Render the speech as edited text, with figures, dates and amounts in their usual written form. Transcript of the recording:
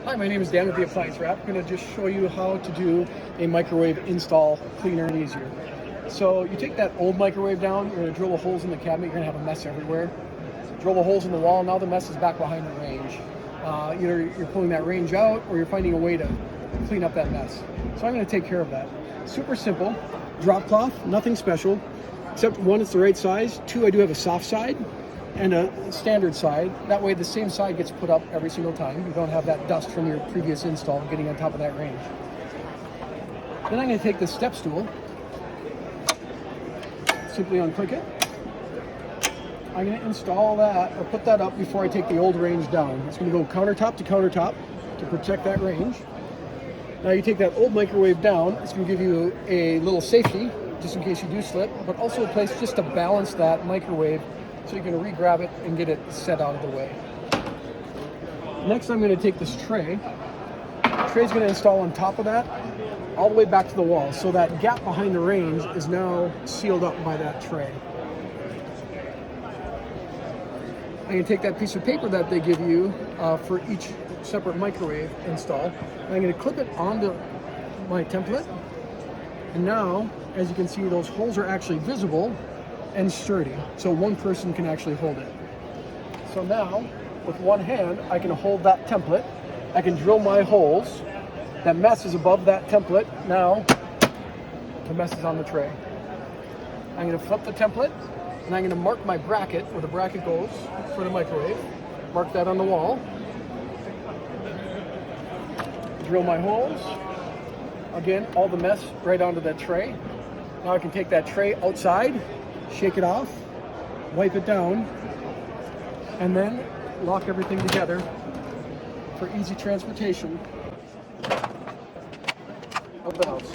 Hi, my name is Dan with the Appliance Wrap. I'm going to just show you how to do a microwave install cleaner and easier. So you take that old microwave down, you're going to drill the holes in the cabinet, you're going to have a mess everywhere. Drill the holes in the wall, now the mess is back behind the range. Either you're pulling that range out or you're finding a way to clean up that mess. So I'm going to take care of that. Super simple, drop cloth, nothing special, except one, it's the right size. Two, I do have a soft side and a standard side. That way the same side gets put up every single time. You don't have that dust from your previous install getting on top of that range. Then I'm going to take this step stool, simply unclick it. I'm going to install that or put that up before I take the old range down. It's going to go countertop to protect that range. Now you take that old microwave down, it's going to give you a little safety just in case you do slip, but also a place just to balance that microwave so you can re-grab it and get it set out of the way. Next, I'm going to take this tray. The tray's going to install on top of that, all the way back to the wall. So that gap behind the range is now sealed up by that tray. I'm going to take that piece of paper that they give you for each separate microwave install. I'm going to clip it onto my template. And now, as you can see, those holes are actually visible and sturdy, so one person can actually hold it. So now, with one hand, I can hold that template. I can drill my holes. That mess is above that template. Now, the mess is on the tray. I'm going to flip the template, and I'm going to mark my bracket, where the bracket goes for the microwave. Mark that on the wall. Drill my holes. Again, all the mess right onto that tray. Now I can take that tray outside, shake it off, wipe it down, and then lock everything together for easy transportation of the house.